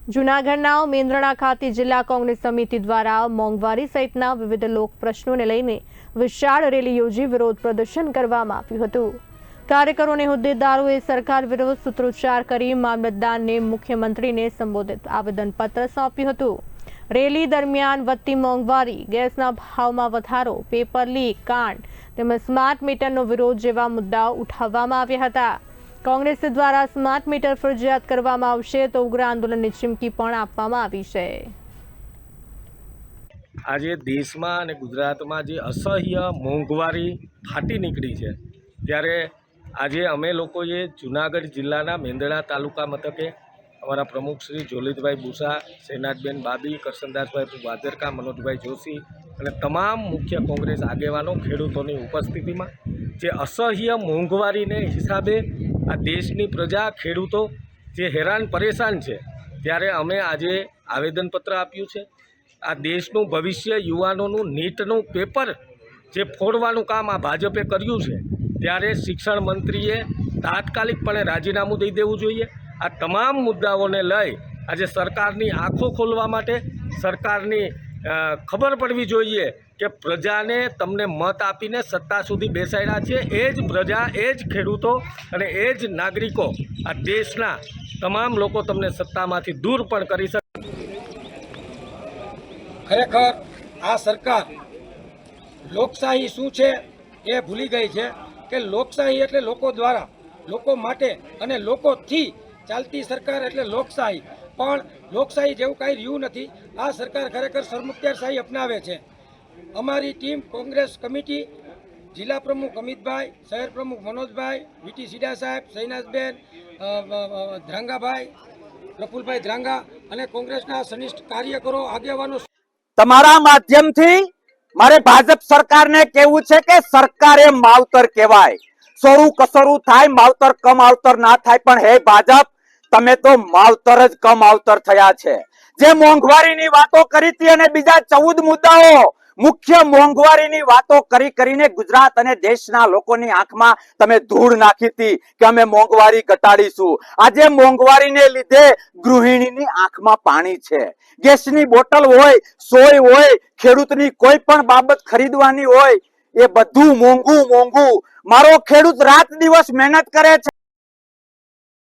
જૂનાગઢના મેંદરડા ખાતે જિલ્લા કોંગ્રેસ સમિતિ દ્વારા મોંઘવારી સહિતના વિવિધ લોક પ્રશ્નોને લઈને વિશાળ રેલી યોજી વિરોધ પ્રદર્શન કરવામાં આવ્યું હતું। કાર્યકરો અને હોદ્દેદારોએ સરકાર વિરુદ્ધ સૂત્રોચ્ચાર કરી મામલતદારને મુખ્યમંત્રીને સંબોધિત આવેદનપત્ર સોંપ્યું હતું। રેલી દરમિયાન વધતી મોંઘવારી, ગેસના ભાવમાં વધારો, પેપર લીક કાંડ તેમજ સ્માર્ટ મીટરનો વિરોધ જેવા મુદ્દાઓ ઉઠાવવામાં આવ્યા હતા। કોંગ્રેસ દ્વારા સ્માર્ટ મીટર ફરજિયાત કરવામાં આવશે તો ઉગ્ર આંદોલનની ચીમકી પણ આપવામાં આવી છે। આજે દેશમાં અને ગુજરાતમાં જે અસહ્ય મોંઘવારી ફાટી નીકળી છે, ત્યારે આજે અમે લોકોએ જૂનાગઢ જિલ્લાના મેંદરડા તાલુકા મથકે અમારા પ્રમુખ શ્રી જોલિતભાઈ બુસા, શહેનાજબેન બાબી, કરશનદાસભાઈ વાદરકા, મનોજભાઈ જોશી અને તમામ મુખ્ય કોંગ્રેસ આગેવાનો ખેડૂતોની ઉપસ્થિતિમાં જે અસહ્ય મોંઘવારીને હિસાબે આ દેશની પ્રજા, ખેડૂતો જે હેરાન પરેશાન છે, ત્યારે અમે આજે આવેદનપત્ર આપ્યું છે। આ દેશનું ભવિષ્ય, યુવાનોનું નીટનું પેપર જે ફોડવાનું કામ આ ભાજપે કર્યું છે, ત્યારે શિક્ષણ મંત્રીએ તાત્કાલિકપણે રાજીનામું દઈ દેવું જોઈએ। આ તમામ મુદ્દાઓને લઈ આજે સરકારની આંખો ખોલવા માટે સરકારની ખબર પડવી જોઈએ કે પ્રજાને તમને મત આપીને સત્તા સુધી બેસાડ્યા છે, એ જ પ્રજા, એ જ ખેડૂતો અને એ જ નાગરિકો, આ દેશના તમામ લોકો તમને સત્તામાંથી દૂર પણ કરી શકે। ખરેખર આ સરકાર લોકશાહી શું છે એ ભૂલી ગઈ છે કે લોકશાહી એટલે લોકો દ્વારા, લોકો માટે અને લોકોથી ચાલતી સરકાર એટલે લોકશાહી। પણ લોકશાહી જેવું કાંઈ રહ્યું નથી। આ સરકાર ખરેખર સરમુખત્યારશાહી અપનાવે છે। અમારી ટીમ કોંગ્રેસ કમિટી, જિલ્લા પ્રમુખ અમિતભાઈ, શહેર પ્રમુખ મનોજભાઈ, વીટી સીડા સાહેબ, શહેનાજબેન, ધ્રાંગાભાઈ, પ્રફુલભાઈ ધ્રાંગા અને કોંગ્રેસના સનિષ્ઠ કાર્યકરો, આગેવાનો, તમારા માધ્યમથી મારે ભાજપ સરકારને કહેવું છે કે સરકારે માવતર કહેવાય, સોરું કસરું થાય, માવતર કમ આવતર ના થાય, પણ હે ભાજપ, તમે તો માવતર જ કમ આવતર થયા છે। જે મોંઘવારીની વાતો કરી હતી અને બીજા 14 મુદ્દાઓ, મુખ્ય મોંઘવારીની વાતો કરીને ગુજરાત અને દેશના લોકોની આંખમાં તમે ધૂળ નાખી હતી કે અમે મોંઘવારી ઘટાડીશું। આજે મોંઘવારીને લીધે ગૃહિણીની આંખમાં પાણી છે। ગેસની બોટલ હોય, સોય હોય, ખેડૂતની કોઈ પણ બાબત ખરીદવાની હોય, એ બધું મોંઘું। મારો ખેડૂત રાત દિવસ મહેનત કરે છે।